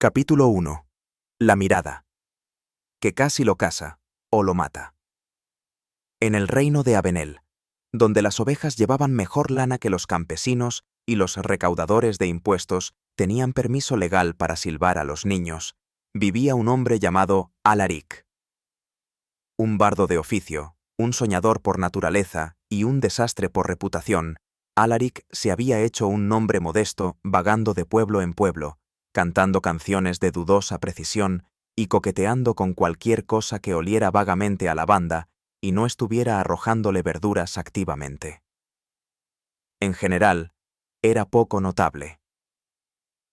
Capítulo 1. La mirada. Que casi lo casa, o lo mata. En el reino de Avenel, donde las ovejas llevaban mejor lana que los campesinos y los recaudadores de impuestos tenían permiso legal para silbar a los niños, vivía un hombre llamado Alaric. Un bardo de oficio, un soñador por naturaleza y un desastre por reputación, Alaric se había hecho un nombre modesto vagando de pueblo en pueblo, cantando canciones de dudosa precisión y coqueteando con cualquier cosa que oliera vagamente a lavanda y no estuviera arrojándole verduras activamente. En general, era poco notable.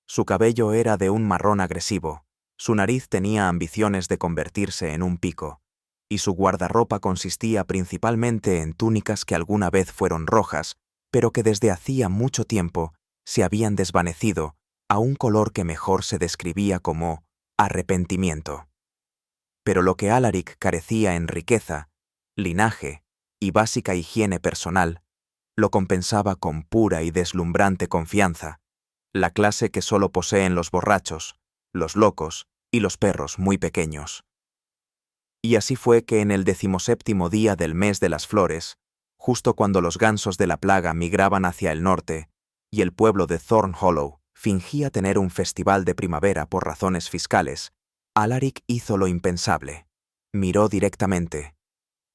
Su cabello era de un marrón agresivo, su nariz tenía ambiciones de convertirse en un pico, y su guardarropa consistía principalmente en túnicas que alguna vez fueron rojas, pero que desde hacía mucho tiempo se habían desvanecido a un color que mejor se describía como arrepentimiento. Pero lo que Alaric carecía en riqueza, linaje y básica higiene personal, lo compensaba con pura y deslumbrante confianza, la clase que solo poseen los borrachos, los locos y los perros muy pequeños. Y así fue que en el 17º día del mes de las flores, justo cuando los gansos de la plaga migraban hacia el norte, y el pueblo de Thorn Hollow fingía tener un festival de primavera por razones fiscales, Alaric hizo lo impensable. Miró directamente,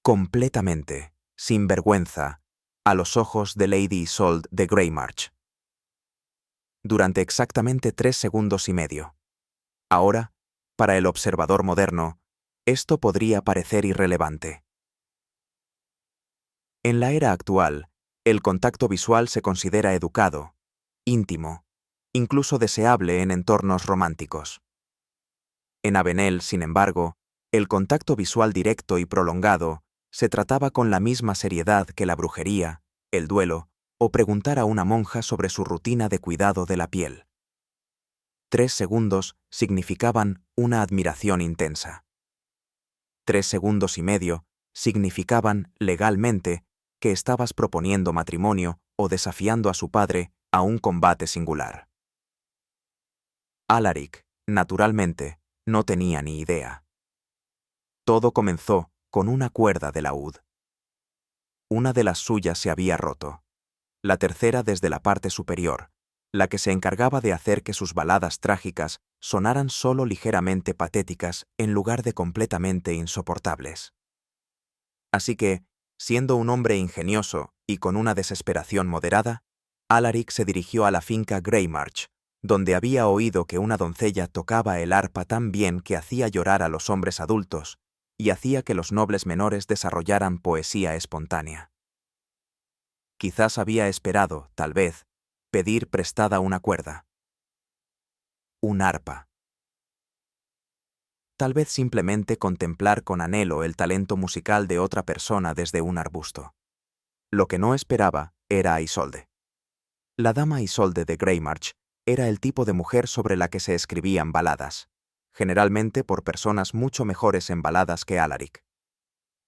completamente, sin vergüenza, a los ojos de Lady Isolde de Greymarch. Durante exactamente 3 segundos y medio. Ahora, para el observador moderno, esto podría parecer irrelevante. En la era actual, el contacto visual se considera educado, íntimo, incluso deseable en entornos románticos. En Avenel, sin embargo, el contacto visual directo y prolongado se trataba con la misma seriedad que la brujería, el duelo o preguntar a una monja sobre su rutina de cuidado de la piel. 3 segundos significaban una admiración intensa. 3 segundos y medio significaban, legalmente, que estabas proponiendo matrimonio o desafiando a su padre a un combate singular. Alaric, naturalmente, no tenía ni idea. Todo comenzó con una cuerda de laúd. Una de las suyas se había roto. La tercera desde la parte superior, la que se encargaba de hacer que sus baladas trágicas sonaran solo ligeramente patéticas en lugar de completamente insoportables. Así que, siendo un hombre ingenioso y con una desesperación moderada, Alaric se dirigió a la finca Greymarch, donde había oído que una doncella tocaba el arpa tan bien que hacía llorar a los hombres adultos y hacía que los nobles menores desarrollaran poesía espontánea. Quizás había esperado, tal vez, pedir prestada una cuerda. Un arpa. Tal vez simplemente contemplar con anhelo el talento musical de otra persona desde un arbusto. Lo que no esperaba era a Isolde. La dama Isolde de Greymarch era el tipo de mujer sobre la que se escribían baladas, generalmente por personas mucho mejores en baladas que Alaric.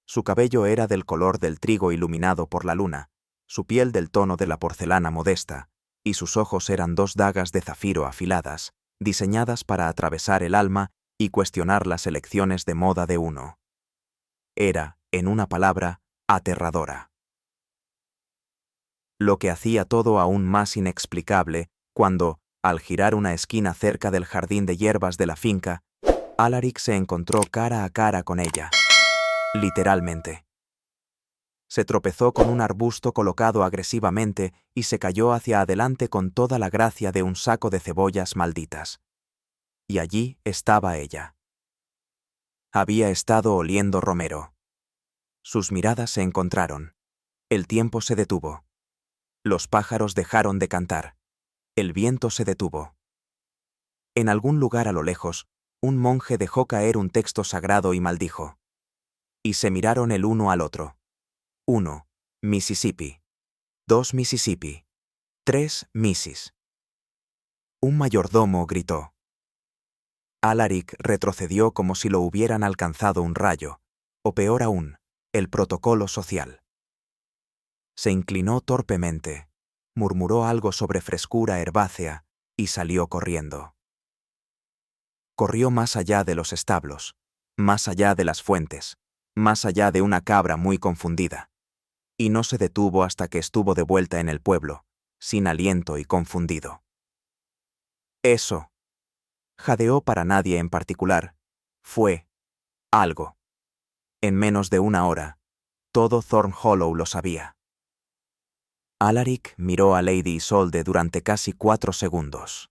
Su cabello era del color del trigo iluminado por la luna, su piel del tono de la porcelana modesta, y sus ojos eran 2 dagas de zafiro afiladas, diseñadas para atravesar el alma y cuestionar las elecciones de moda de uno. Era, en una palabra, aterradora. Lo que hacía todo aún más inexplicable cuando, al girar una esquina cerca del jardín de hierbas de la finca, Alaric se encontró cara a cara con ella. Literalmente. Se tropezó con un arbusto colocado agresivamente y se cayó hacia adelante con toda la gracia de un saco de cebollas malditas. Y allí estaba ella. Había estado oliendo romero. Sus miradas se encontraron. El tiempo se detuvo. Los pájaros dejaron de cantar. El viento se detuvo. En algún lugar a lo lejos, un monje dejó caer un texto sagrado y maldijo. Y se miraron el uno al otro. 1. Mississippi. 2. Mississippi. 3. Missis. Un mayordomo gritó. Alaric retrocedió como si lo hubieran alcanzado un rayo, o peor aún, el protocolo social. Se inclinó torpemente, murmuró algo sobre frescura herbácea y salió corriendo. Corrió más allá de los establos, más allá de las fuentes, más allá de una cabra muy confundida. Y no se detuvo hasta que estuvo de vuelta en el pueblo, sin aliento y confundido. Eso, jadeó para nadie en particular, fue algo. En menos de una hora, todo Thornhollow lo sabía. Alaric miró a Lady Isolde durante casi 4 segundos.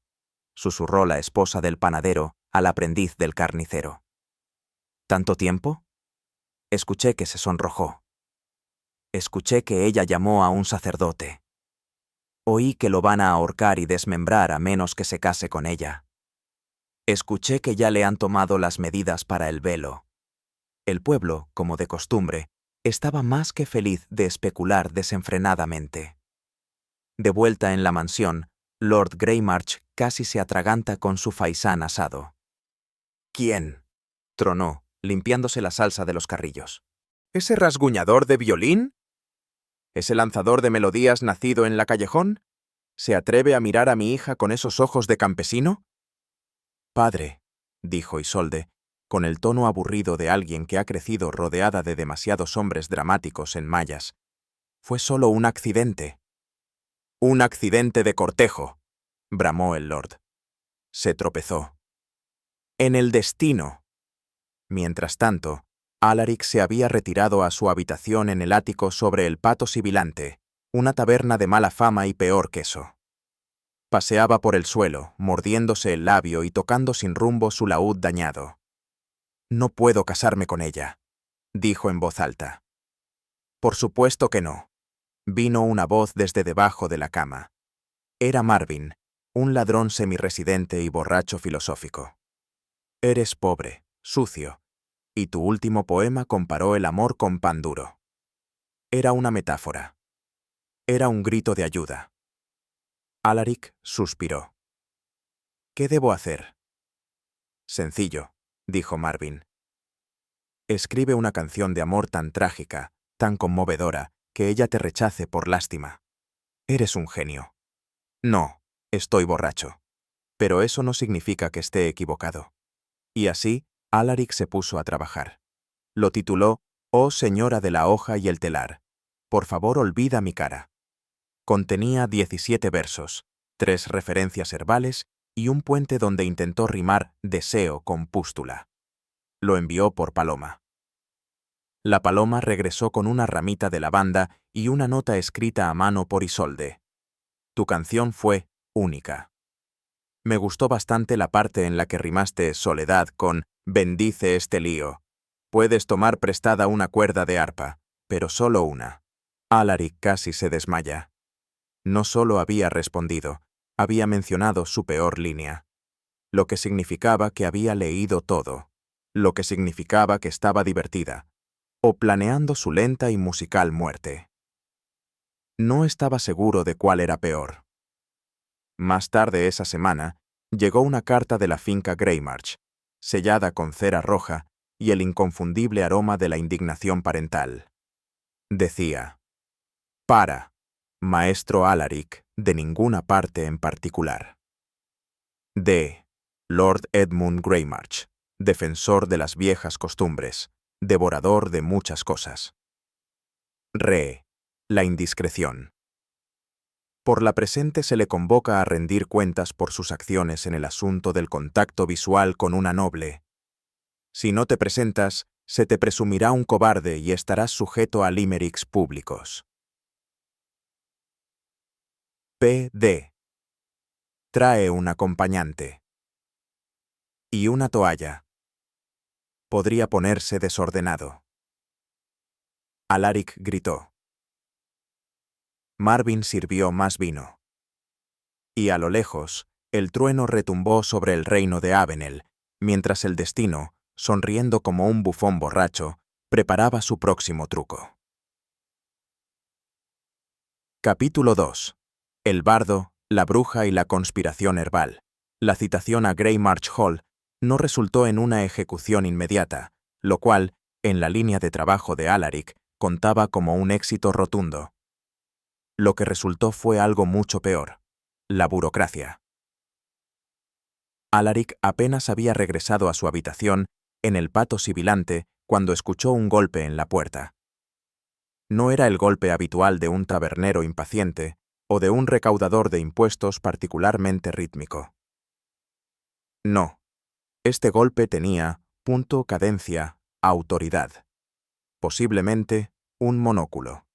Susurró la esposa del panadero al aprendiz del carnicero. ¿Tanto tiempo? Escuché que se sonrojó. Escuché que ella llamó a un sacerdote. Oí que lo van a ahorcar y desmembrar a menos que se case con ella. Escuché que ya le han tomado las medidas para el velo. El pueblo, como de costumbre, estaba más que feliz de especular desenfrenadamente. De vuelta en la mansión, Lord Greymarch casi se atraganta con su faisán asado. ¿Quién?, tronó, limpiándose la salsa de los carrillos. ¿Ese rasguñador de violín? ¿Ese lanzador de melodías nacido en la Callejón? ¿Se atreve a mirar a mi hija con esos ojos de campesino? Padre, dijo Isolde, con el tono aburrido de alguien que ha crecido rodeada de demasiados hombres dramáticos en mallas. Fue solo un accidente. Un accidente de cortejo, bramó el lord. Se tropezó. En el destino. Mientras tanto, Alaric se había retirado a su habitación en el ático sobre el Pato Sibilante, una taberna de mala fama y peor queso. Paseaba por el suelo, mordiéndose el labio y tocando sin rumbo su laúd dañado. No puedo casarme con ella, dijo en voz alta. Por supuesto que no. Vino una voz desde debajo de la cama. Era Marvin, un ladrón semiresidente y borracho filosófico. Eres pobre, sucio, y tu último poema comparó el amor con pan duro. Era una metáfora. Era un grito de ayuda. Alaric suspiró. ¿Qué debo hacer? Sencillo, dijo Marvin. Escribe una canción de amor tan trágica, tan conmovedora, que ella te rechace por lástima. Eres un genio. No, estoy borracho. Pero eso no significa que esté equivocado. Y así, Alaric se puso a trabajar. Lo tituló «Oh señora de la hoja y el telar, por favor olvida mi cara». Contenía 17 versos, 3 referencias herbales y un puente donde intentó rimar deseo con pústula. Lo envió por paloma. La paloma regresó con una ramita de lavanda y una nota escrita a mano por Isolde. Tu canción fue única. Me gustó bastante la parte en la que rimaste soledad con bendice este lío. Puedes tomar prestada una cuerda de arpa, pero solo una. Alaric casi se desmaya. No solo había respondido, había mencionado su peor línea. Lo que significaba que había leído todo. Lo que significaba que estaba divertida. O planeando su lenta y musical muerte. No estaba seguro de cuál era peor. Más tarde esa semana, llegó una carta de la finca Greymarch, sellada con cera roja y el inconfundible aroma de la indignación parental. Decía: «Para, maestro Alaric, de ninguna parte en particular». D. Lord Edmund Greymarch, defensor de las viejas costumbres, devorador de muchas cosas. Re. La indiscreción. Por la presente se le convoca a rendir cuentas por sus acciones en el asunto del contacto visual con una noble. Si no te presentas, se te presumirá un cobarde y estarás sujeto a limericks públicos. P.D. Trae un acompañante. Y una toalla. Podría ponerse desordenado. Alaric gritó. Marvin sirvió más vino. Y a lo lejos, el trueno retumbó sobre el reino de Avenel, mientras el destino, sonriendo como un bufón borracho, preparaba su próximo truco. Capítulo 2. El bardo, la bruja y la conspiración herbal. La citación a Greymarch Hall no resultó en una ejecución inmediata, lo cual, en la línea de trabajo de Alaric, contaba como un éxito rotundo. Lo que resultó fue algo mucho peor: la burocracia. Alaric apenas había regresado a su habitación en el pato sibilante cuando escuchó un golpe en la puerta. No era el golpe habitual de un tabernero impaciente o de un recaudador de impuestos particularmente rítmico. No, este golpe tenía punto, cadencia, autoridad. Posiblemente un monóculo.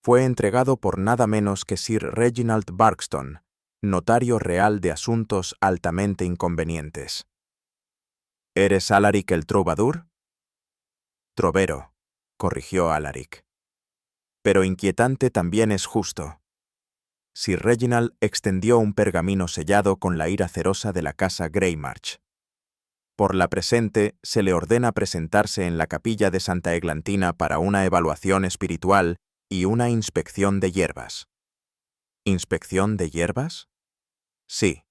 Fue entregado por nada menos que Sir Reginald Barkston, notario real de asuntos altamente inconvenientes. ¿Eres Alaric el troubadour? Trovero, corrigió Alaric. Pero inquietante también es justo. Sir Reginald extendió un pergamino sellado con la ira cerosa de la casa Greymarch. Por la presente, se le ordena presentarse en la capilla de Santa Eglantina para una evaluación espiritual y una inspección de hierbas. ¿Inspección de hierbas? Sí.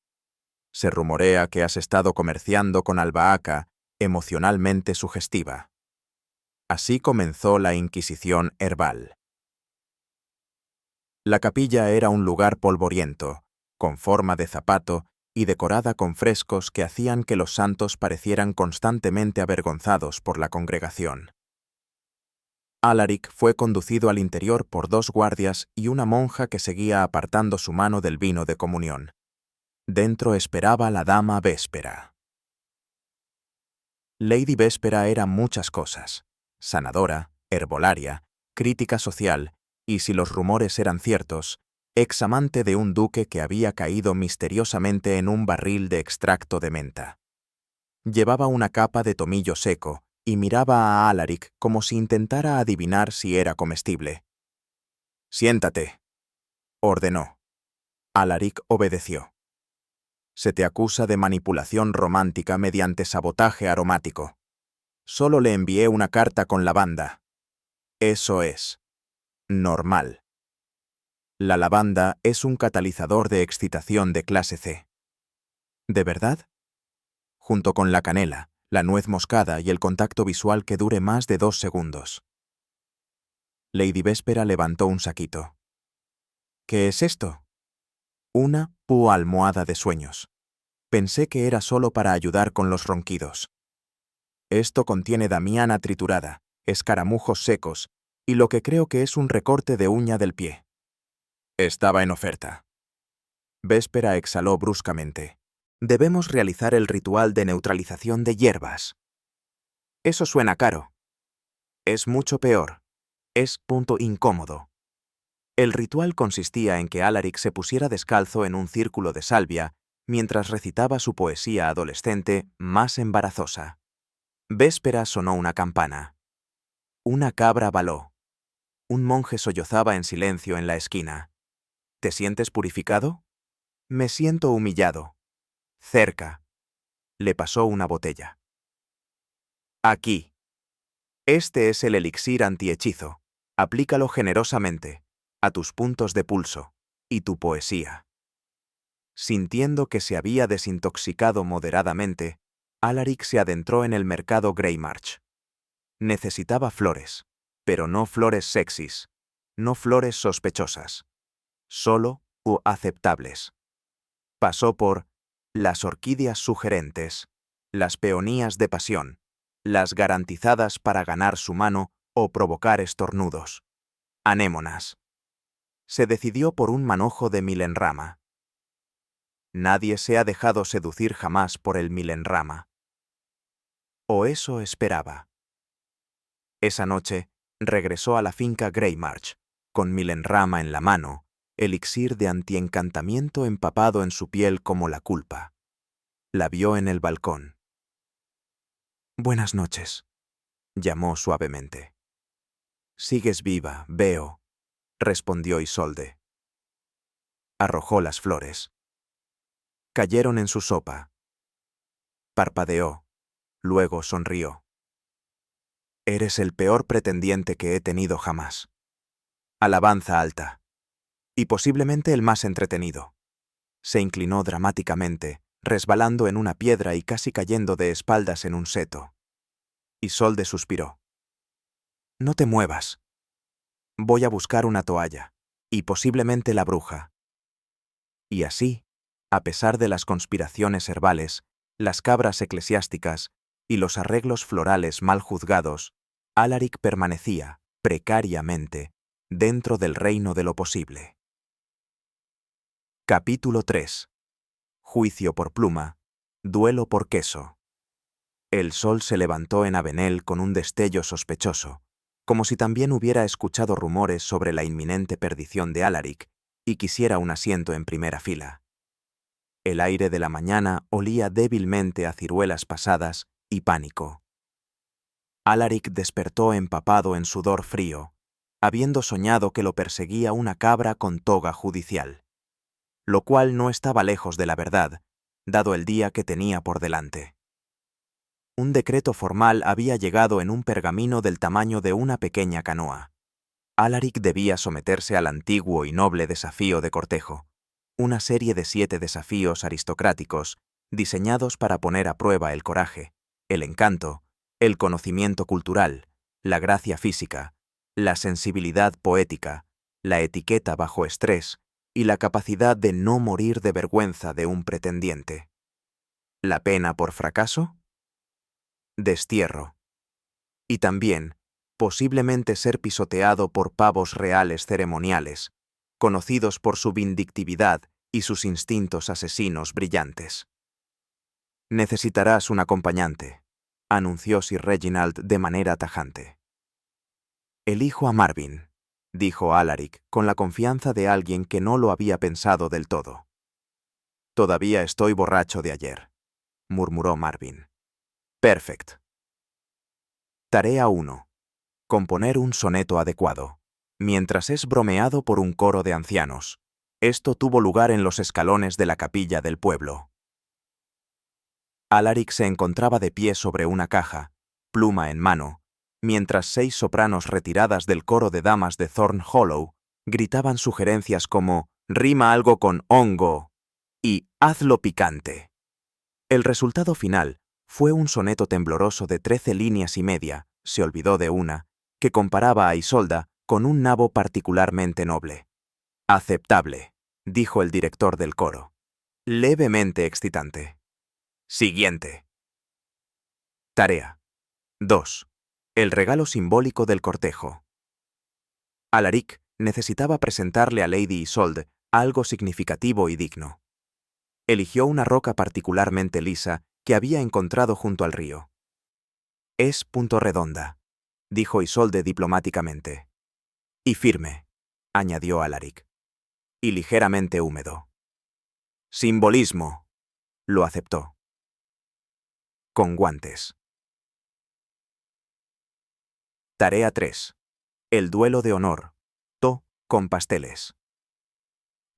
Se rumorea que has estado comerciando con albahaca emocionalmente sugestiva. Así comenzó la Inquisición herbal. La capilla era un lugar polvoriento, con forma de zapato y decorada con frescos que hacían que los santos parecieran constantemente avergonzados por la congregación. Alaric fue conducido al interior por 2 guardias y una monja que seguía apartando su mano del vino de comunión. Dentro esperaba la dama Véspera. Lady Véspera era muchas cosas: sanadora, herbolaria, crítica social y, si los rumores eran ciertos, examante de un duque que había caído misteriosamente en un barril de extracto de menta. Llevaba una capa de tomillo seco y miraba a Alaric como si intentara adivinar si era comestible. «Siéntate», ordenó. Alaric obedeció. «Se te acusa de manipulación romántica mediante sabotaje aromático. Solo le envié una carta con lavanda. Eso es normal. La lavanda es un catalizador de excitación de clase C». ¿De verdad? Junto con la canela, la nuez moscada y el contacto visual que dure más de 2 segundos. Lady Véspera levantó un saquito. ¿Qué es esto? Una almohada de sueños. Pensé que era solo para ayudar con los ronquidos. Esto contiene damiana triturada, escaramujos secos y lo que creo que es un recorte de uña del pie. Estaba en oferta. Véspera exhaló bruscamente. Debemos realizar el ritual de neutralización de hierbas. Eso suena caro. Es mucho peor. Es incómodo. El ritual consistía en que Alaric se pusiera descalzo en un círculo de salvia mientras recitaba su poesía adolescente más embarazosa. Véspera sonó una campana. Una cabra baló. Un monje sollozaba en silencio en la esquina. ¿Te sientes purificado? Me siento humillado. Cerca. Le pasó una botella. Aquí. Este es el elixir antihechizo. Aplícalo generosamente a tus puntos de pulso y tu poesía. Sintiendo que se había desintoxicado moderadamente, Alaric se adentró en el mercado Greymarch. Necesitaba flores, pero no flores sexys, no flores sospechosas, solo aceptables. Pasó por las orquídeas sugerentes, las peonías de pasión, las garantizadas para ganar su mano o provocar estornudos, anémonas. Se decidió por un manojo de milenrama. Nadie se ha dejado seducir jamás por el milenrama. O eso esperaba. Esa noche, regresó a la finca Greymarch, con milenrama en la mano, elixir de antiencantamiento empapado en su piel como la culpa. La vio en el balcón. «Buenas noches», llamó suavemente. «Sigues viva, veo», respondió Isolde. Arrojó las flores. Cayeron en su sopa. Parpadeó, luego sonrió. «Eres el peor pretendiente que he tenido jamás. Alabanza alta. Y posiblemente el más entretenido». Se inclinó dramáticamente, resbalando en una piedra y casi cayendo de espaldas en un seto. Isolde suspiró. «No te muevas. Voy a buscar una toalla, y posiblemente la bruja». Y así, A pesar de las conspiraciones herbales, las cabras eclesiásticas y los arreglos florales mal juzgados, Alaric permanecía, precariamente, dentro del reino de lo posible. Capítulo 3. Juicio por pluma, duelo por queso. El sol se levantó en Avenel con un destello sospechoso, como si también hubiera escuchado rumores sobre la inminente perdición de Alaric y quisiera un asiento en primera fila. El aire de la mañana olía débilmente a ciruelas pasadas y pánico. Alaric despertó empapado en sudor frío, habiendo soñado que lo perseguía una cabra con toga judicial, lo cual no estaba lejos de la verdad, dado el día que tenía por delante. Un decreto formal había llegado en un pergamino del tamaño de una pequeña canoa. Alaric debía someterse al antiguo y noble desafío de cortejo, una serie de 7 desafíos aristocráticos diseñados para poner a prueba el coraje, el encanto, el conocimiento cultural, la gracia física, la sensibilidad poética, la etiqueta bajo estrés y la capacidad de no morir de vergüenza de un pretendiente. ¿La pena por fracaso? Destierro. Y también, posiblemente ser pisoteado por pavos reales ceremoniales, conocidos por su vindictividad y sus instintos asesinos brillantes. Necesitarás un acompañante, anunció Sir Reginald de manera tajante. Elijo a Marvin, dijo Alaric con la confianza de alguien que no lo había pensado del todo. Todavía estoy borracho de ayer, murmuró Marvin. Perfect. Tarea 1. Componer un soneto adecuado. Mientras es bromeado por un coro de ancianos. Esto tuvo lugar en los escalones de la capilla del pueblo. Alaric se encontraba de pie sobre una caja, pluma en mano, mientras 6 sopranos retiradas del coro de damas de Thorn Hollow gritaban sugerencias como «rima algo con hongo» y «hazlo picante». El resultado final fue un soneto tembloroso de 13 líneas y media, se olvidó de una, que comparaba a Isolda con un nabo particularmente noble. «Aceptable», dijo el director del coro. «Levemente excitante». Siguiente. Tarea 2. El regalo simbólico del cortejo. Alaric necesitaba presentarle a Lady Isolde algo significativo y digno. Eligió una roca particularmente lisa que había encontrado junto al río. «Es punto redonda», dijo Isolde diplomáticamente. «Y firme», añadió Alaric. «Y ligeramente húmedo». «Simbolismo», lo aceptó. Con guantes. Tarea 3. El duelo de honor. Con pasteles.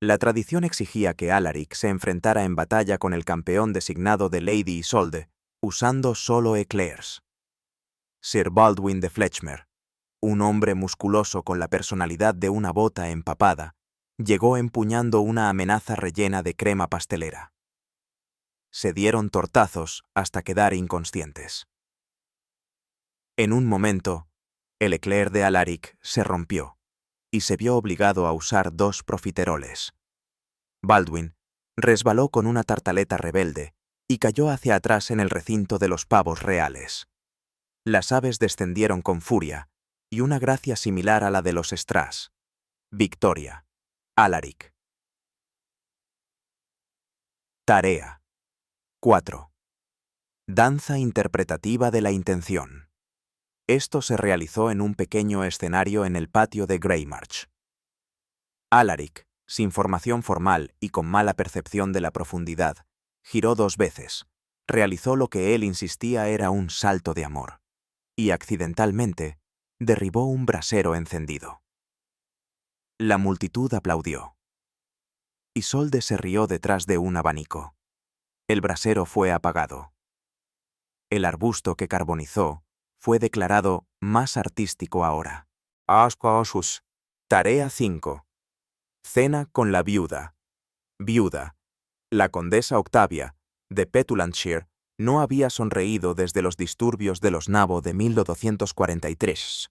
La tradición exigía que Alaric se enfrentara en batalla con el campeón designado de Lady Isolde, usando solo eclairs. Sir Baldwin de Fletchmer, un hombre musculoso con la personalidad de una bota empapada, llegó empuñando una amenaza rellena de crema pastelera. Se dieron tortazos hasta quedar inconscientes. En un momento, el eclair de Alaric se rompió y se vio obligado a usar 2 profiteroles. Baldwin resbaló con una tartaleta rebelde y cayó hacia atrás en el recinto de los pavos reales. Las aves descendieron con furia y una gracia similar a la de los strass. Victoria. Alaric. Tarea 4. Danza interpretativa de la intención. Esto se realizó en un pequeño escenario en el patio de Greymarch. Alaric, sin formación formal y con mala percepción de la profundidad, giró 2 veces, realizó lo que él insistía era un salto de amor, y accidentalmente derribó un brasero encendido. La multitud aplaudió. Isolde se rió detrás de un abanico. El brasero fue apagado. El arbusto que carbonizó fue declarado más artístico ahora. Tarea 5. Cena con la viuda. Viuda. La condesa Octavia, de Petulantshire, no había sonreído desde los disturbios de los Nabo de 1243.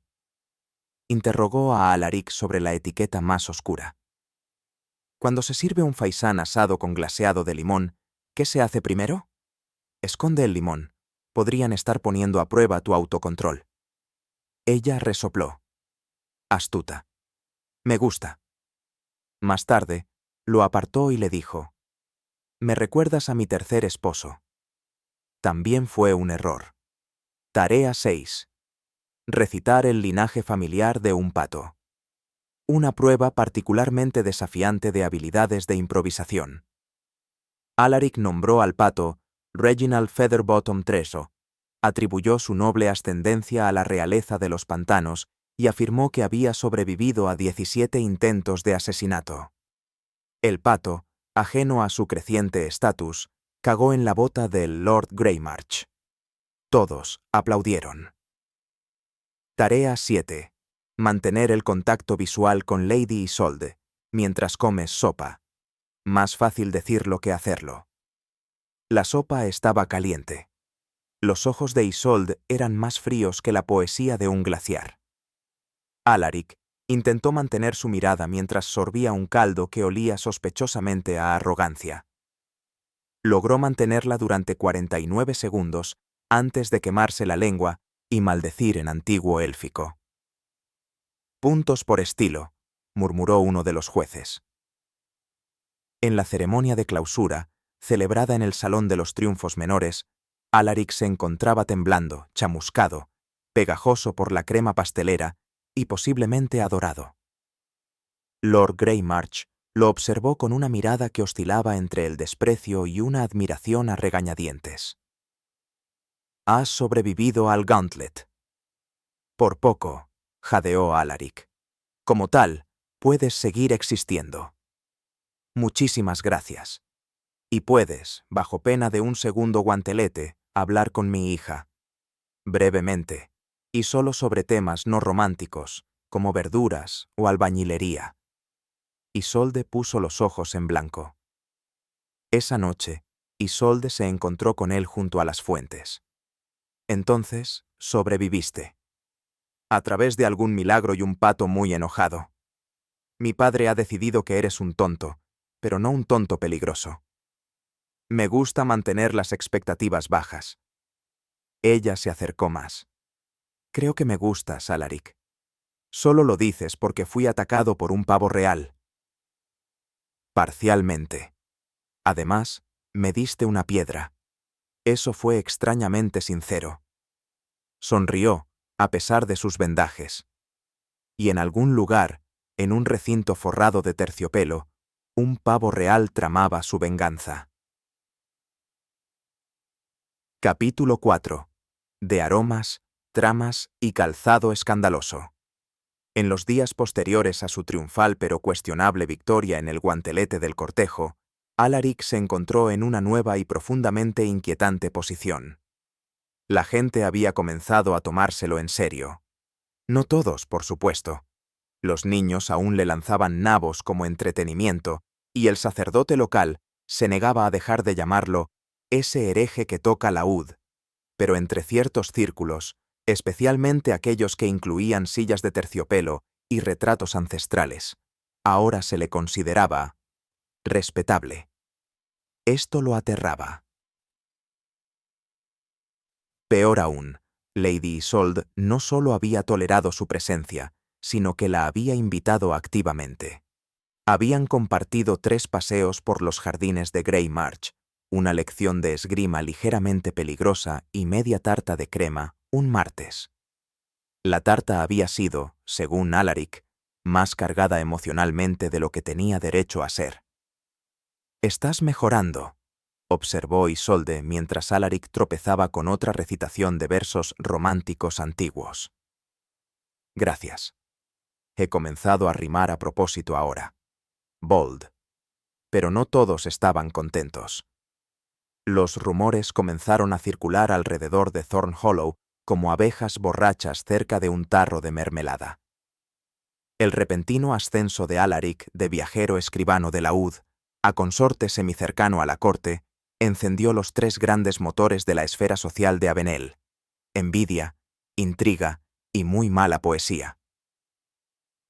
Interrogó a Alaric sobre la etiqueta más oscura. Cuando se sirve un faisán asado con glaseado de limón, ¿qué se hace primero? Esconde el limón. Podrían estar poniendo a prueba tu autocontrol. Ella resopló. Astuta. Me gusta. Más tarde, lo apartó y le dijo: Me recuerdas a mi tercer esposo. También fue un error. Tarea 6. Recitar el linaje familiar de un pato. Una prueba particularmente desafiante de habilidades de improvisación. Alaric nombró al pato Reginald Featherbottom Treso, atribuyó su noble ascendencia a la realeza de los pantanos y afirmó que había sobrevivido a 17 intentos de asesinato. El pato, ajeno a su creciente estatus, cagó en la bota del Lord Greymarch. Todos aplaudieron. Tarea 7. Mantener el contacto visual con Lady Isolde mientras comes sopa. Más fácil decirlo que hacerlo. La sopa estaba caliente. Los ojos de Isolde eran más fríos que la poesía de un glaciar. Alaric intentó mantener su mirada mientras sorbía un caldo que olía sospechosamente a arrogancia. Logró mantenerla durante 49 segundos antes de quemarse la lengua y maldecir en antiguo élfico. Puntos por estilo, murmuró uno de los jueces. En la ceremonia de clausura, celebrada en el Salón de los Triunfos Menores, Alaric se encontraba temblando, chamuscado, pegajoso por la crema pastelera y posiblemente adorado. Lord Greymarch lo observó con una mirada que oscilaba entre el desprecio y una admiración a regañadientes. «Has sobrevivido al Gauntlet». «Por poco», jadeó Alaric. «Como tal, puedes seguir existiendo». «Muchísimas gracias. Y puedes, bajo pena de un segundo guantelete, hablar con mi hija. Brevemente, y solo sobre temas no románticos, como verduras o albañilería». Isolde puso los ojos en blanco. Esa noche, Isolde se encontró con él junto a las fuentes. Entonces, sobreviviste. A través de algún milagro y un pato muy enojado. Mi padre ha decidido que eres un tonto, pero no un tonto peligroso. Me gusta mantener las expectativas bajas. Ella se acercó más. Creo que me gustas, Alaric. Solo lo dices porque fui atacado por un pavo real. Parcialmente. Además, me diste una piedra. Eso fue extrañamente sincero. Sonrió, a pesar de sus vendajes. Y en algún lugar, en un recinto forrado de terciopelo, un pavo real tramaba su venganza. Capítulo 4. De aromas, tramas y calzado escandaloso. En los días posteriores a su triunfal pero cuestionable victoria en el guantelete del cortejo, Alaric se encontró en una nueva y profundamente inquietante posición. La gente había comenzado a tomárselo en serio. No todos, por supuesto. Los niños aún le lanzaban nabos como entretenimiento, y el sacerdote local se negaba a dejar de llamarlo ese hereje que toca laúd, pero entre ciertos círculos, especialmente aquellos que incluían sillas de terciopelo y retratos ancestrales, ahora se le consideraba respetable. Esto lo aterraba. Peor aún, Lady Isolde no solo había tolerado su presencia, sino que la había invitado activamente. Habían compartido 3 paseos por los jardines de Greymarch, una lección de esgrima ligeramente peligrosa y media tarta de crema un martes. La tarta había sido, según Alaric, más cargada emocionalmente de lo que tenía derecho a ser. «Estás mejorando», observó Isolde mientras Alaric tropezaba con otra recitación de versos románticos antiguos. «Gracias. He comenzado a rimar a propósito ahora. Bold». Pero no todos estaban contentos. Los rumores comenzaron a circular alrededor de Thorn Hollow como abejas borrachas cerca de un tarro de mermelada. El repentino ascenso de Alaric de viajero escribano de laúd a consorte semicercano a la corte encendió los 3 grandes motores de la esfera social de Avenel: envidia, intriga y muy mala poesía.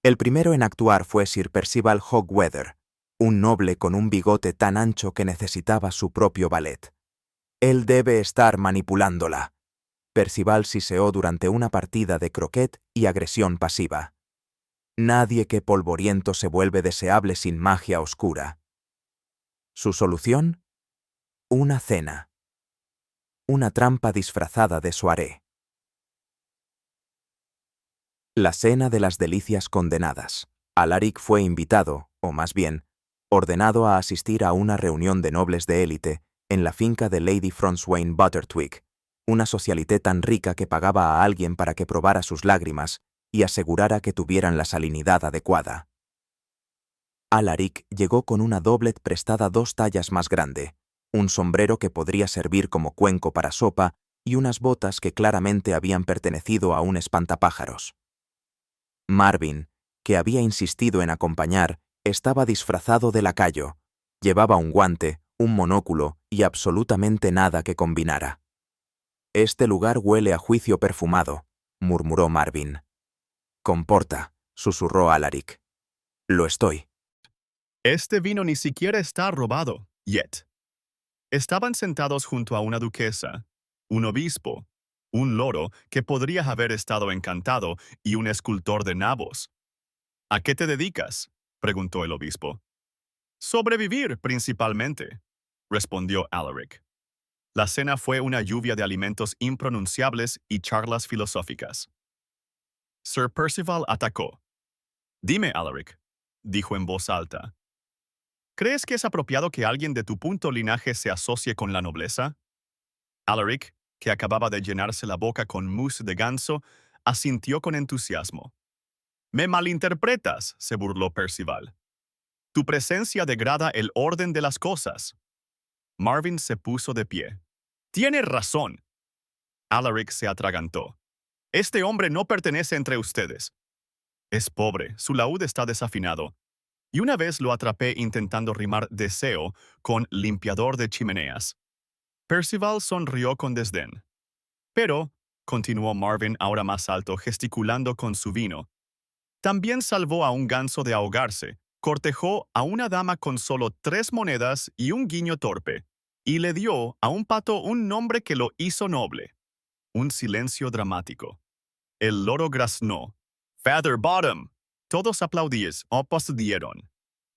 El primero en actuar fue Sir Percival Hogweather, un noble con un bigote tan ancho que necesitaba su propio ballet. Él debe estar manipulándola. Percival siseó durante una partida de croquet y agresión pasiva. Nadie que polvoriento se vuelve deseable sin magia oscura. ¿Su solución? Una cena. Una trampa disfrazada de soirée. La cena de las delicias condenadas. Alaric fue invitado, o más bien, ordenado a asistir a una reunión de nobles de élite en la finca de Lady Fronswain Buttertwig, una socialité tan rica que pagaba a alguien para que probara sus lágrimas y asegurara que tuvieran la salinidad adecuada. Alaric llegó con una doublet prestada 2 tallas más grande, un sombrero que podría servir como cuenco para sopa y unas botas que claramente habían pertenecido a un espantapájaros. Marvin, que había insistido en acompañar, estaba disfrazado de lacayo, llevaba un guante, un monóculo y absolutamente nada que combinara. «Este lugar huele a juicio perfumado», murmuró Marvin. «Comporta», susurró Alaric. «Lo estoy». Este vino ni siquiera está robado, yet. Estaban sentados junto a una duquesa, un obispo, un loro que podría haber estado encantado y un escultor de nabos. ¿A qué te dedicas?, preguntó el obispo. Sobrevivir, principalmente, respondió Alaric. La cena fue una lluvia de alimentos impronunciables y charlas filosóficas. Sir Percival atacó. «Dime, Alaric», dijo en voz alta. ¿Crees que es apropiado que alguien de tu punto linaje se asocie con la nobleza? Alaric, que acababa de llenarse la boca con mousse de ganso, asintió con entusiasmo. «Me malinterpretas», se burló Percival. «Tu presencia degrada el orden de las cosas». Marvin se puso de pie. «Tienes razón». Alaric se atragantó. «Este hombre no pertenece entre ustedes. Es pobre, su laúd está desafinado. Y una vez lo atrapé intentando rimar deseo con limpiador de chimeneas». Percival sonrió con desdén. «Pero», continuó Marvin ahora más alto, gesticulando con su vino, «también salvó a un ganso de ahogarse, cortejó a una dama con solo 3 monedas y un guiño torpe, y le dio a un pato un nombre que lo hizo noble». Un silencio dramático. El loro graznó. «Feather Bottom». Todos aplaudieron.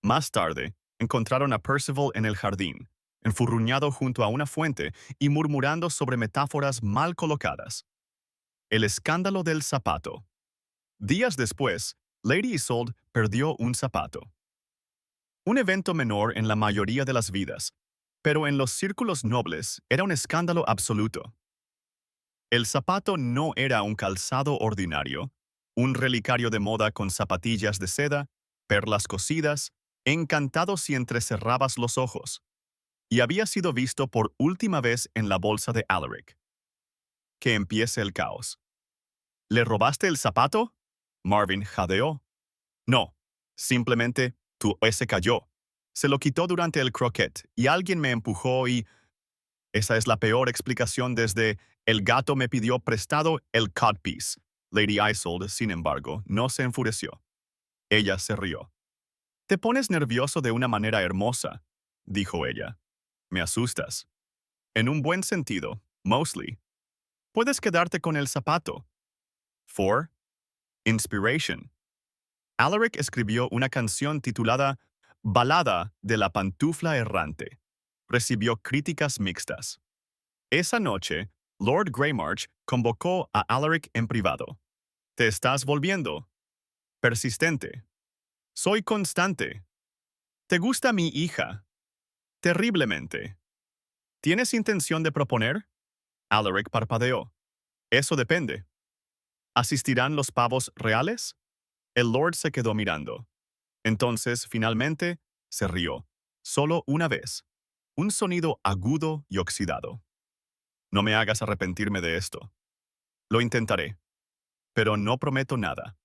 Más tarde, encontraron a Percival en el jardín, enfurruñado junto a una fuente y murmurando sobre metáforas mal colocadas. El escándalo del zapato. Días después, Lady Isolde perdió un zapato. Un evento menor en la mayoría de las vidas, pero en los círculos nobles era un escándalo absoluto. El zapato no era un calzado ordinario, un relicario de moda con zapatillas de seda, perlas cosidas, encantado si entrecerrabas los ojos, y había sido visto por última vez en la bolsa de Alaric. Que empiece el caos. «¿Le robaste el zapato?», Marvin jadeó. «No, simplemente ese cayó. Se lo quitó durante el croquet y alguien me empujó y...». Esa es la peor explicación desde «el gato me pidió prestado el codpiece». Lady Isolde, sin embargo, no se enfureció. Ella se rió. «Te pones nervioso de una manera hermosa», dijo ella. «Me asustas». «En un buen sentido, mostly. Puedes quedarte con el zapato». For Inspiration. Alaric escribió una canción titulada Balada de la pantufla errante. Recibió críticas mixtas. Esa noche, Lord Greymarch convocó a Alaric en privado. «Te estás volviendo persistente. Soy constante. ¿Te gusta mi hija?» «Terriblemente». «¿Tienes intención de proponer?» Alaric parpadeó. «Eso depende». «¿Asistirán los pavos reales?» El Lord se quedó mirando. Entonces, finalmente, se rió. Solo una vez. Un sonido agudo y oxidado. «No me hagas arrepentirme de esto». «Lo intentaré. Pero no prometo nada».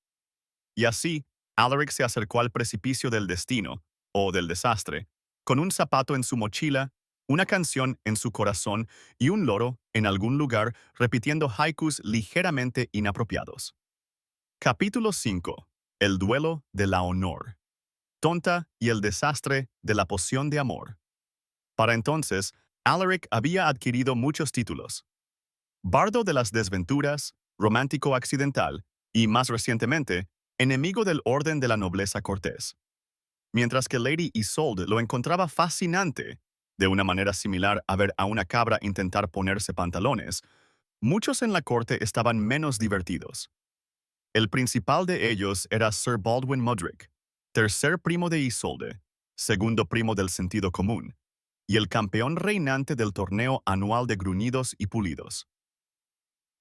Y así, Alaric se acercó al precipicio del destino, o del desastre, con un zapato en su mochila, una canción en su corazón y un loro en algún lugar repitiendo haikus ligeramente inapropiados. Capítulo 5. El duelo de la honor. tonta y el desastre de la poción de amor. Para entonces, Alaric había adquirido muchos títulos. Bardo de las desventuras, romántico accidental y, más recientemente, enemigo del orden de la nobleza cortés. Mientras que Lady Isolde lo encontraba fascinante, de una manera similar a ver a una cabra intentar ponerse pantalones, muchos en la corte estaban menos divertidos. El principal de ellos era Sir Baldwin Mudrick, tercer primo de Isolde, segundo primo del sentido común, y el campeón reinante del torneo anual de gruñidos y pulidos.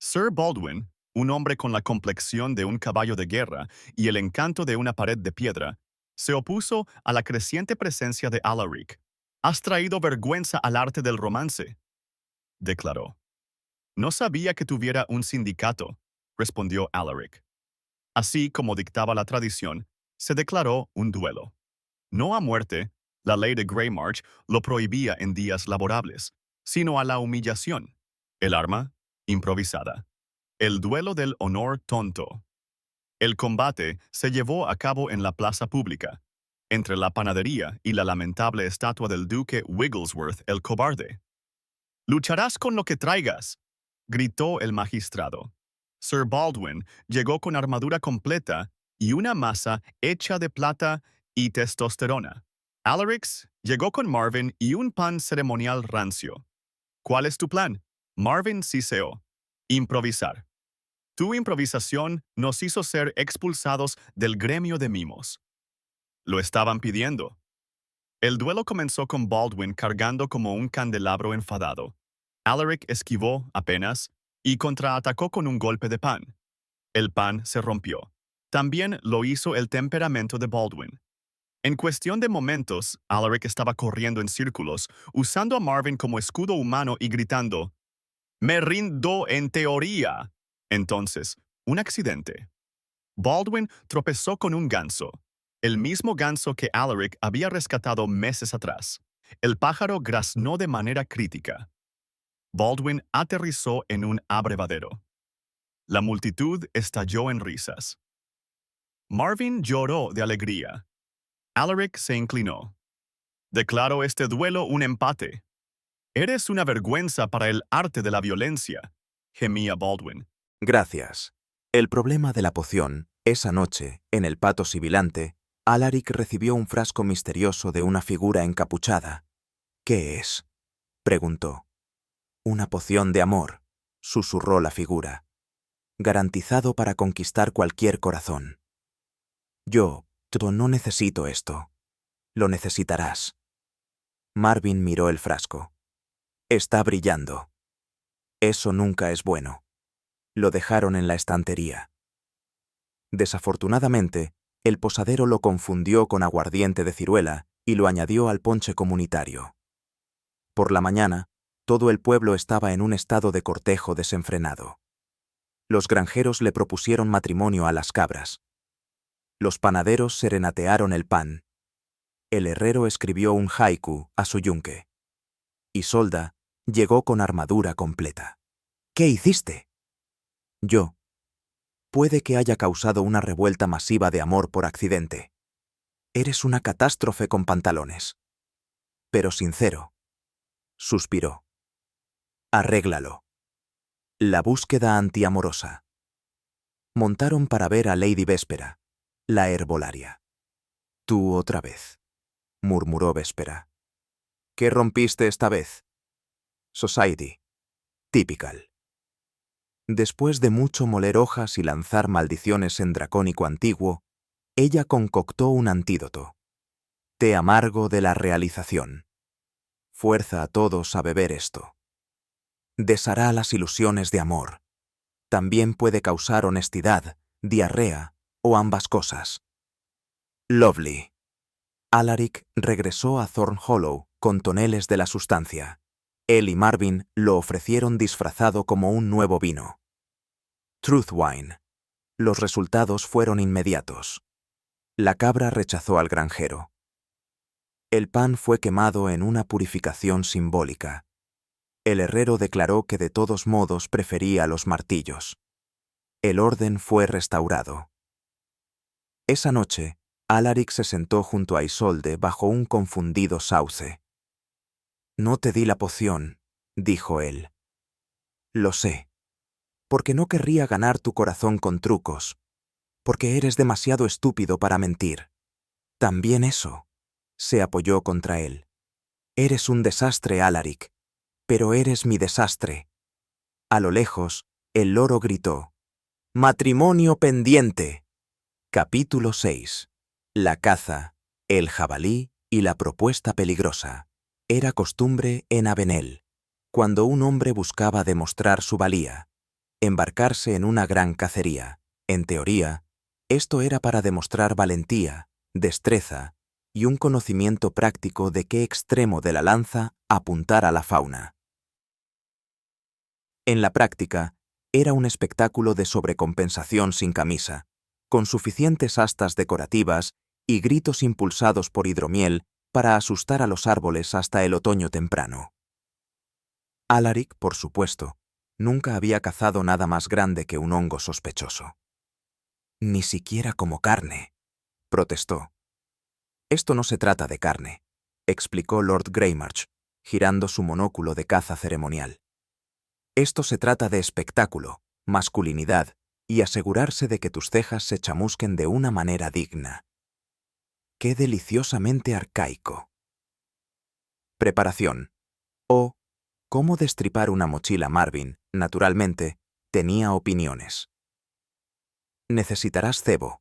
Sir Baldwin, un hombre con la complexión de un caballo de guerra y el encanto de una pared de piedra, se opuso a la creciente presencia de Alaric. «Has traído vergüenza al arte del romance», declaró. «No sabía que tuviera un sindicato», respondió Alaric. Así como dictaba la tradición, se declaró un duelo. No a muerte, la ley de Greymarch lo prohibía en días laborables, sino a la humillación. El arma, improvisada. El duelo del honor tonto. El combate se llevó a cabo en la plaza pública, entre la panadería y la lamentable estatua del duque Wigglesworth el cobarde. «Lucharás con lo que traigas», gritó el magistrado. Sir Baldwin llegó con armadura completa y una masa hecha de plata y testosterona. Alaric llegó con Marvin y un pan ceremonial rancio. «¿Cuál es tu plan?», Marvin siseó. «Improvisar». «Tu improvisación nos hizo ser expulsados del gremio de mimos». Lo estaban pidiendo. El duelo comenzó con Baldwin cargando como un candelabro enfadado. Alaric esquivó apenas y contraatacó con un golpe de pan. El pan se rompió. También lo hizo el temperamento de Baldwin. En cuestión de momentos, Alaric estaba corriendo en círculos, usando a Marvin como escudo humano y gritando, «Me rindo en teoría». Entonces, un accidente. Baldwin tropezó con un ganso, el mismo ganso que Alaric había rescatado meses atrás. El pájaro graznó de manera crítica. Baldwin aterrizó en un abrevadero. La multitud estalló en risas. Marvin lloró de alegría. Alaric se inclinó. «Declaro este duelo un empate». «Eres una vergüenza para el arte de la violencia», gemía Baldwin. Gracias. El problema de la poción, esa noche, en el pato sibilante, Alaric recibió un frasco misterioso de una figura encapuchada. «¿Qué es?», preguntó. «Una poción de amor», susurró la figura. «Garantizado para conquistar cualquier corazón». «Yo no necesito esto». «Lo necesitarás». Marvin miró el frasco. «Está brillando». «Eso nunca es bueno». Lo dejaron en la estantería. Desafortunadamente, el posadero lo confundió con aguardiente de ciruela y lo añadió al ponche comunitario. Por la mañana, todo el pueblo estaba en un estado de cortejo desenfrenado. Los granjeros le propusieron matrimonio a las cabras. Los panaderos serenatearon el pan. El herrero escribió un haiku a su yunque. Isolda llegó con armadura completa. «¿Qué hiciste?». «Yo». «Puede que haya causado una revuelta masiva de amor por accidente. Eres una catástrofe con pantalones». «Pero sincero», suspiró. «Arréglalo». La búsqueda antiamorosa. Montaron para ver a Lady Véspera, la herbolaria. «Tú otra vez», murmuró Véspera. «¿Qué rompiste esta vez?». «Society. Typical». Después de mucho moler hojas y lanzar maldiciones en dracónico antiguo, ella concoctó un antídoto. Té amargo de la realización. Fuerza a todos a beber esto. Deshará las ilusiones de amor. También puede causar honestidad, diarrea o ambas cosas. Lovely. Alaric regresó a Thornhollow con toneles de la sustancia. Él y Marvin lo ofrecieron disfrazado como un nuevo vino. Truthwine. Los resultados fueron inmediatos. La cabra rechazó al granjero. El pan fue quemado en una purificación simbólica. El herrero declaró que de todos modos prefería los martillos. El orden fue restaurado. Esa noche, Alaric se sentó junto a Isolde bajo un confundido sauce. «No te di la poción», dijo él. «Lo sé. Porque no querría ganar tu corazón con trucos. Porque eres demasiado estúpido para mentir. También eso». Se apoyó contra él. «Eres un desastre, Alaric. Pero eres mi desastre». A lo lejos, el loro gritó: «¡Matrimonio pendiente!». Capítulo 6. La caza, el jabalí y la propuesta peligrosa. Era costumbre en Avenel, cuando un hombre buscaba demostrar su valía, embarcarse en una gran cacería. En teoría, esto era para demostrar valentía, destreza y un conocimiento práctico de qué extremo de la lanza apuntar a la fauna. En la práctica, era un espectáculo de sobrecompensación sin camisa, con suficientes astas decorativas y gritos impulsados por hidromiel para asustar a los árboles hasta el otoño temprano. Alaric, por supuesto, nunca había cazado nada más grande que un hongo sospechoso. «Ni siquiera como carne», protestó. «Esto no se trata de carne», explicó Lord Greymarch, girando su monóculo de caza ceremonial. «Esto se trata de espectáculo, masculinidad y asegurarse de que tus cejas se chamusquen de una manera digna». ¡Qué deliciosamente arcaico! Preparación. O cómo destripar una mochila. Marvin, naturalmente, tenía opiniones. Necesitarás cebo.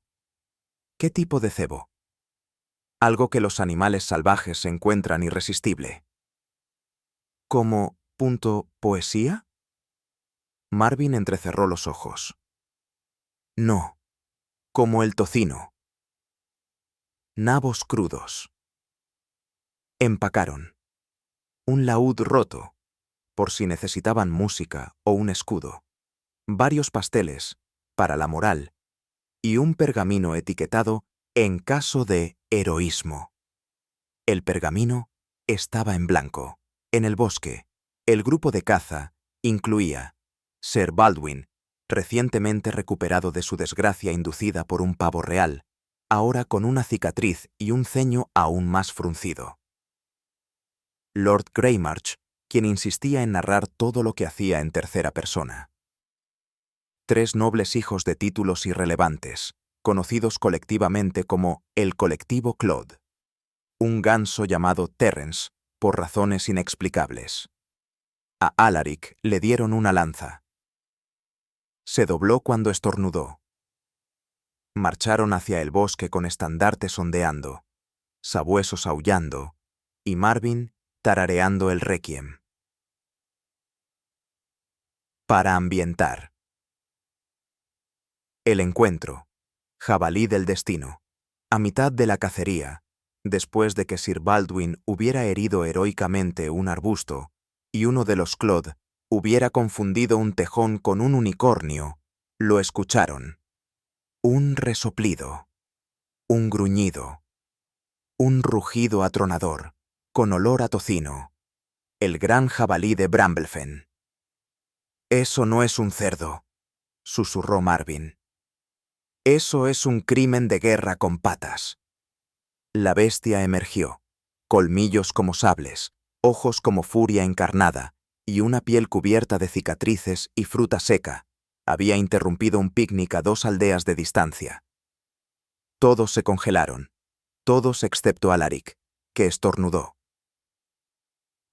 ¿Qué tipo de cebo? Algo que los animales salvajes encuentran irresistible. ¿Como poesía? Marvin entrecerró los ojos. No, como el tocino. Nabos crudos. Empacaron. Un laúd roto, por si necesitaban música o un escudo. Varios pasteles, para la moral, y un pergamino etiquetado en caso de heroísmo. El pergamino estaba en blanco. En el bosque, el grupo de caza incluía Sir Baldwin, recientemente recuperado de su desgracia inducida por un pavo real, ahora con una cicatriz y un ceño aún más fruncido. Lord Greymarch, quien insistía en narrar todo lo que hacía en tercera persona. 3 nobles hijos de títulos irrelevantes, conocidos colectivamente como el colectivo Claude. Un ganso llamado Terence, por razones inexplicables. A Alaric le dieron una lanza. Se dobló cuando estornudó. Marcharon hacia el bosque con estandartes ondeando, sabuesos aullando y Marvin tarareando el requiem. Para ambientar. El encuentro. Jabalí del destino. A mitad de la cacería, después de que Sir Baldwin hubiera herido heroicamente un arbusto y uno de los Claude hubiera confundido un tejón con un unicornio, lo escucharon. Un resoplido, un gruñido, un rugido atronador, con olor a tocino. El gran jabalí de Bramblefen. «Eso no es un cerdo», susurró Marvin. «Eso es un crimen de guerra con patas». La bestia emergió, colmillos como sables, ojos como furia encarnada y una piel cubierta de cicatrices y fruta seca. Había interrumpido un picnic a 2 aldeas de distancia. Todos se congelaron, todos excepto Alaric, que estornudó.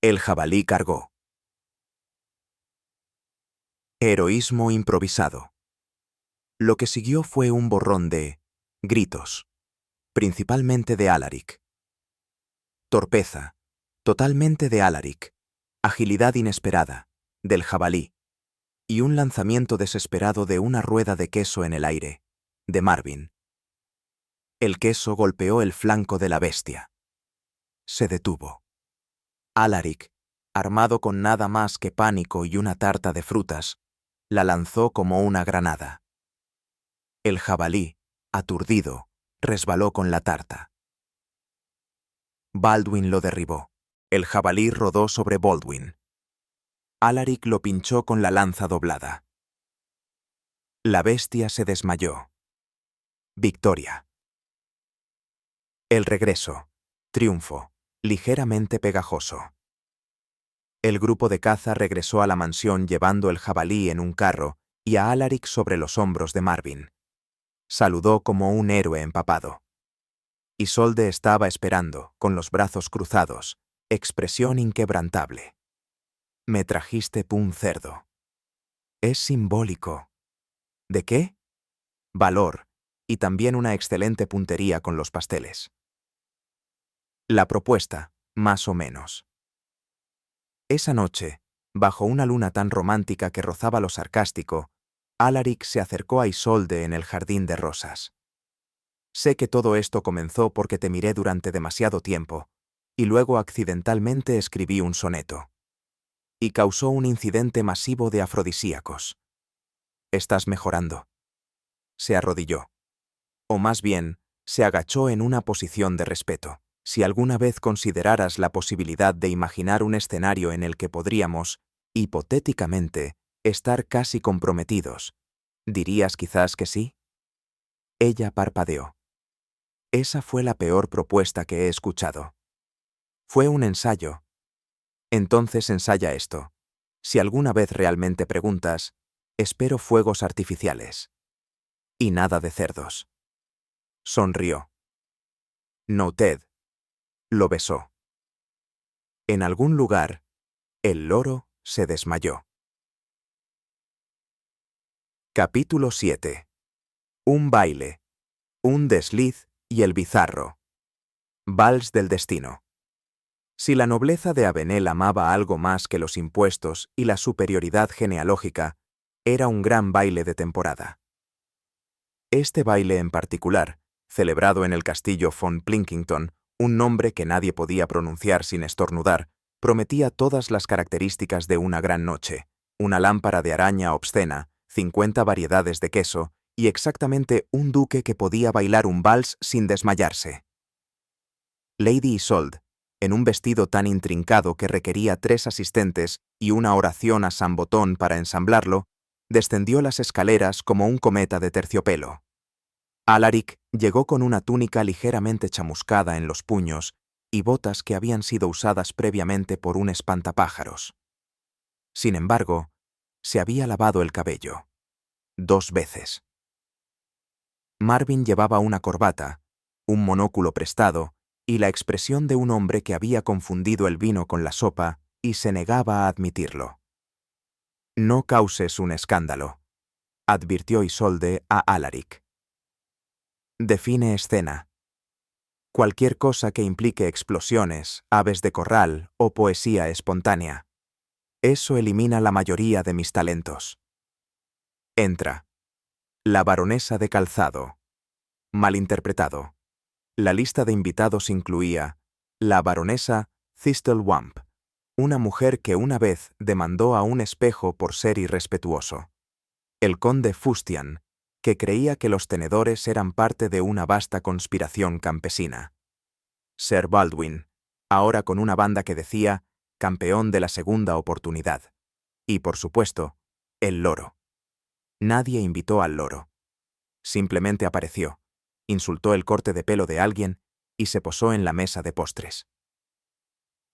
El jabalí cargó. Heroísmo improvisado. Lo que siguió fue un borrón de gritos, principalmente de Alaric. Torpeza, totalmente de Alaric. Agilidad inesperada, del jabalí. Y un lanzamiento desesperado de una rueda de queso en el aire, de Marvin. El queso golpeó el flanco de la bestia. Se detuvo. Alaric, armado con nada más que pánico y una tarta de frutas, la lanzó como una granada. El jabalí, aturdido, resbaló con la tarta. Baldwin lo derribó. El jabalí rodó sobre Baldwin. Alaric lo pinchó con la lanza doblada. La bestia se desmayó. Victoria. El regreso. Triunfo. Ligeramente pegajoso. El grupo de caza regresó a la mansión llevando el jabalí en un carro y a Alaric sobre los hombros de Marvin. Saludó como un héroe empapado. Isolde estaba esperando, con los brazos cruzados, expresión inquebrantable. Me trajiste un cerdo. Es simbólico. ¿De qué? Valor, y también una excelente puntería con los pasteles. La propuesta, más o menos. Esa noche, bajo una luna tan romántica que rozaba lo sarcástico, Alaric se acercó a Isolde en el jardín de rosas. Sé que todo esto comenzó porque te miré durante demasiado tiempo, y luego accidentalmente escribí un soneto. Y causó un incidente masivo de afrodisíacos. Estás mejorando. Se arrodilló. O más bien, se agachó en una posición de respeto. Si alguna vez consideraras la posibilidad de imaginar un escenario en el que podríamos, hipotéticamente, estar casi comprometidos, ¿dirías quizás que sí? Ella parpadeó. Esa fue la peor propuesta que he escuchado. Fue un ensayo. Entonces ensaya esto. Si alguna vez realmente preguntas, espero fuegos artificiales. Y nada de cerdos. Sonrió. Noted. Lo besó. En algún lugar, el loro se desmayó. Capítulo 7. Un baile, un desliz y el bizarro. Vals del destino. Si la nobleza de Avenel amaba algo más que los impuestos y la superioridad genealógica, era un gran baile de temporada. Este baile en particular, celebrado en el castillo von Plinkington, un nombre que nadie podía pronunciar sin estornudar, prometía todas las características de una gran noche: una lámpara de araña obscena, 50 variedades de queso y exactamente un duque que podía bailar un vals sin desmayarse. Lady Isolde, en un vestido tan intrincado que requería 3 asistentes y una oración a San Botón para ensamblarlo, descendió las escaleras como un cometa de terciopelo. Alaric llegó con una túnica ligeramente chamuscada en los puños y botas que habían sido usadas previamente por un espantapájaros. Sin embargo, se había lavado el cabello. 2 veces. Marvin llevaba una corbata, un monóculo prestado y la expresión de un hombre que había confundido el vino con la sopa y se negaba a admitirlo. No causes un escándalo, advirtió Isolde a Alaric. Define escena. Cualquier cosa que implique explosiones, aves de corral o poesía espontánea. Eso elimina la mayoría de mis talentos. Entra. La baronesa de Calzado. Malinterpretado. La lista de invitados incluía la baronesa Thistlewamp, una mujer que una vez demandó a un espejo por ser irrespetuoso. El conde Fustian, que creía que los tenedores eran parte de una vasta conspiración campesina. Sir Baldwin, ahora con una banda que decía campeón de la segunda oportunidad. Y, por supuesto, el loro. Nadie invitó al loro. Simplemente apareció, insultó el corte de pelo de alguien y se posó en la mesa de postres.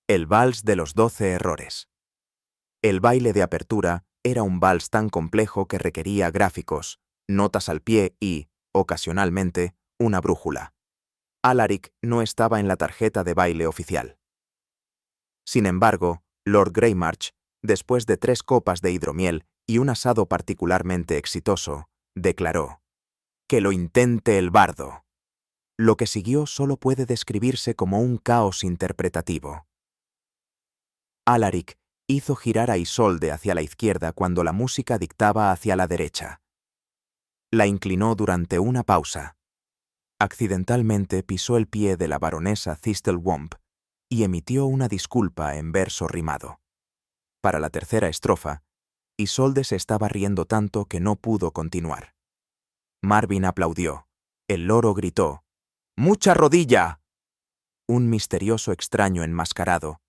El vals de los 12 errores. El baile de apertura era un vals tan complejo que requería gráficos, notas al pie y, ocasionalmente, una brújula. Alaric no estaba en la tarjeta de baile oficial. Sin embargo, Lord Greymarch, después de 3 copas de hidromiel y un asado particularmente exitoso, declaró: «Que lo intente el bardo». Lo que siguió solo puede describirse como un caos interpretativo. Alaric hizo girar a Isolde hacia la izquierda cuando la música dictaba hacia la derecha. La inclinó durante una pausa. Accidentalmente pisó el pie de la baronesa Thistlewamp y emitió una disculpa en verso rimado. Para la tercera estrofa, Isolde se estaba riendo tanto que no pudo continuar. Marvin aplaudió. El loro gritó: «¡Mucha rodilla!». Un misterioso extraño enmascarado.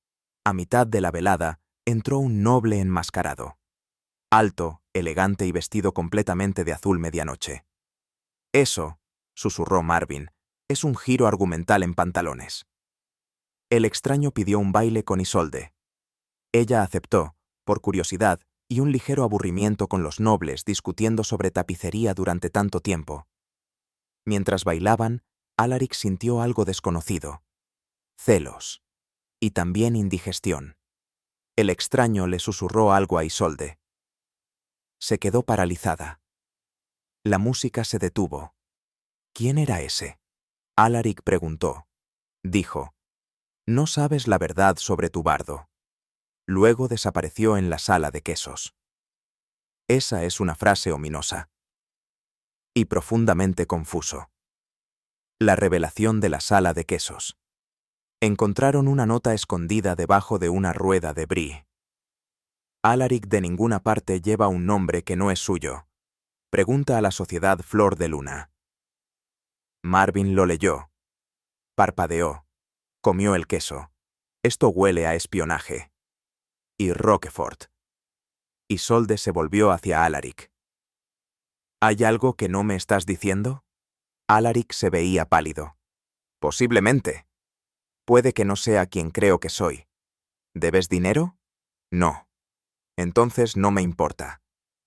A mitad de la velada, entró un noble enmascarado. Alto, elegante y vestido completamente de azul medianoche. «Eso», susurró Marvin, Es un giro argumental en pantalones. El extraño pidió un baile con Isolde. Ella aceptó, por curiosidad y un ligero aburrimiento con los nobles discutiendo sobre tapicería durante tanto tiempo. Mientras bailaban, Alaric sintió algo desconocido. Celos. Y también indigestión. El extraño le susurró algo a Isolde. Se quedó paralizada. La música se detuvo. ¿Quién era ese? Alaric preguntó. Dijo: «No sabes la verdad sobre tu bardo». Luego desapareció en la sala de quesos. Esa es una frase ominosa. Y profundamente confuso. La revelación de la sala de quesos. Encontraron una nota escondida debajo de una rueda de brie. Alaric de ninguna parte lleva un nombre que no es suyo. Pregunta a la sociedad Flor de Luna. Marvin lo leyó. Parpadeó. Comió el queso. Esto huele a espionaje. Y Roquefort. Isolde se volvió hacia Alaric. ¿Hay algo que no me estás diciendo? Alaric se veía pálido. Posiblemente. Puede que no sea quien creo que soy. ¿Debes dinero? No. Entonces no me importa.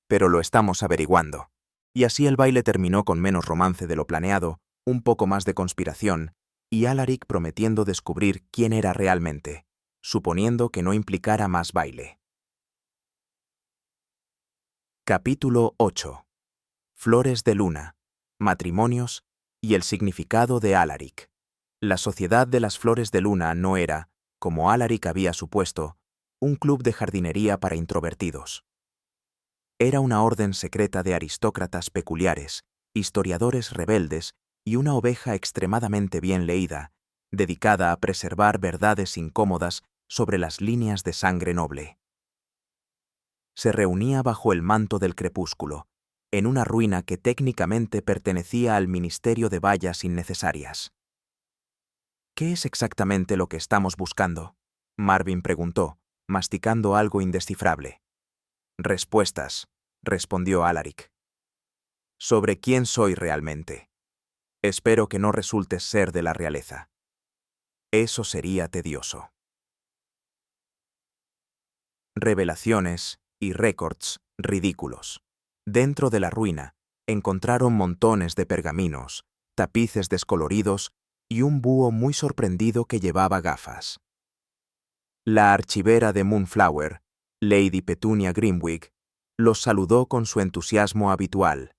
Pero lo estamos averiguando. Y así el baile terminó con menos romance de lo planeado, un poco más de conspiración, y Alaric prometiendo descubrir quién era realmente, suponiendo que no implicara más baile. Capítulo 8. Flores de Luna, matrimonios y el significado de Alaric. La Sociedad de las Flores de Luna no era, como Alaric había supuesto, un club de jardinería para introvertidos. Era una orden secreta de aristócratas peculiares, historiadores rebeldes y una oveja extremadamente bien leída, dedicada a preservar verdades incómodas sobre las líneas de sangre noble. Se reunía bajo el manto del crepúsculo, en una ruina que técnicamente pertenecía al Ministerio de Vallas Innecesarias. ¿Qué es exactamente lo que estamos buscando?, Marvin preguntó, masticando algo indescifrable. Respuestas, respondió Alaric. Sobre quién soy realmente. Espero que no resultes ser de la realeza. Eso sería tedioso. Revelaciones y récords ridículos. Dentro de la ruina, encontraron montones de pergaminos, tapices descoloridos y un búho muy sorprendido que llevaba gafas. La archivera de Moonflower, Lady Petunia Grimwig, los saludó con su entusiasmo habitual,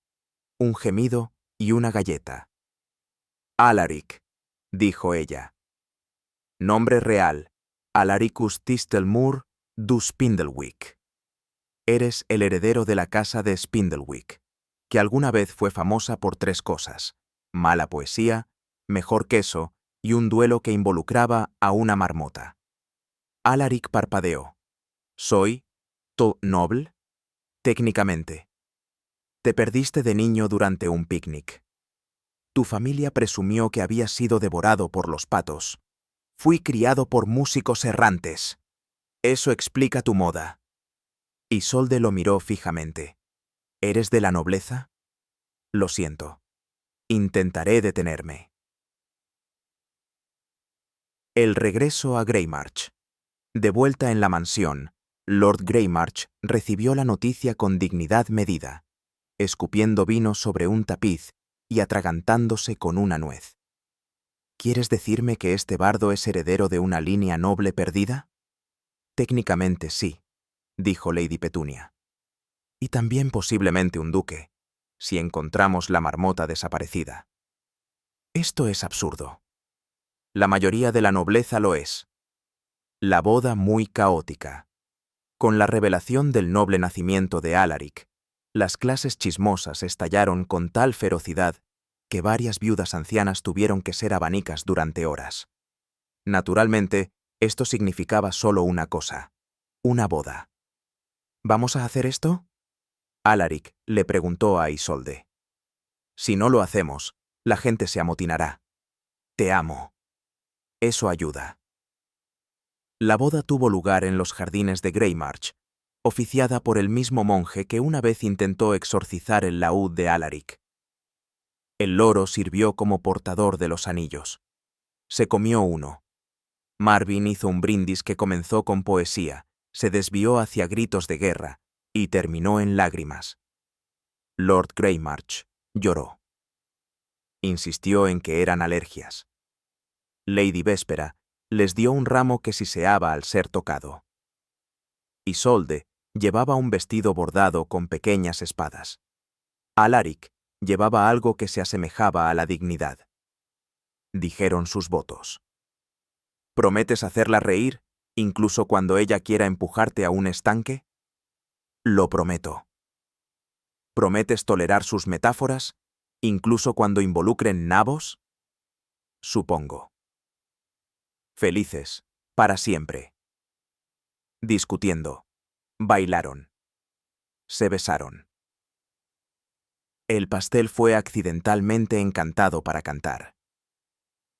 un gemido y una galleta. Alaric, dijo ella. Nombre real, Alaricus Tistelmoor du Spindlewick. Eres el heredero de la casa de Spindlewick, que alguna vez fue famosa por 3 cosas: mala poesía, mejor queso y un duelo que involucraba a una marmota. Alaric parpadeó. ¿Soy tu noble? Técnicamente. Te perdiste de niño durante un picnic. Tu familia presumió que habías sido devorado por los patos. Fui criado por músicos errantes. Eso explica tu moda. Isolde lo miró fijamente. ¿Eres de la nobleza? Lo siento. Intentaré detenerme. El regreso a Greymarch. De vuelta en la mansión, Lord Greymarch recibió la noticia con dignidad medida, escupiendo vino sobre un tapiz y atragantándose con una nuez. ¿Quieres decirme que este bardo es heredero de una línea noble perdida? Técnicamente sí, dijo Lady Petunia. Y también posiblemente un duque, si encontramos la marmota desaparecida. Esto es absurdo. La mayoría de la nobleza lo es. La boda muy caótica. Con la revelación del noble nacimiento de Alaric, las clases chismosas estallaron con tal ferocidad que varias viudas ancianas tuvieron que ser abanicas durante horas. Naturalmente, esto significaba solo una cosa: una boda. ¿Vamos a hacer esto?, Alaric le preguntó a Isolde. Si no lo hacemos, la gente se amotinará. Te amo. Eso ayuda. La boda tuvo lugar en los jardines de Greymarch, oficiada por el mismo monje que una vez intentó exorcizar el laúd de Alaric. El loro sirvió como portador de los anillos. Se comió uno. Marvin hizo un brindis que comenzó con poesía, se desvió hacia gritos de guerra y terminó en lágrimas. Lord Greymarch lloró. Insistió en que eran alergias. Lady Véspera les dio un ramo que siseaba al ser tocado. Isolde llevaba un vestido bordado con pequeñas espadas. Alaric llevaba algo que se asemejaba a la dignidad. Dijeron sus votos. ¿Prometes hacerla reír, incluso cuando ella quiera empujarte a un estanque? Lo prometo. ¿Prometes tolerar sus metáforas, incluso cuando involucren nabos? Supongo. Felices, para siempre. Discutiendo. Bailaron. Se besaron. El pastel fue accidentalmente encantado para cantar.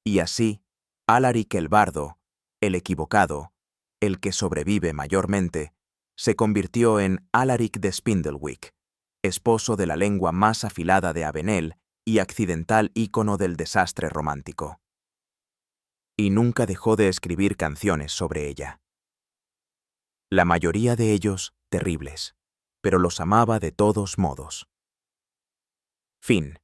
Y así, Alaric el bardo, el equivocado, el que sobrevive mayormente, se convirtió en Alaric de Spindlewick, esposo de la lengua más afilada de Avenel y accidental ícono del desastre romántico. Y nunca dejó de escribir canciones sobre ella. La mayoría de ellos terribles, pero los amaba de todos modos. Fin.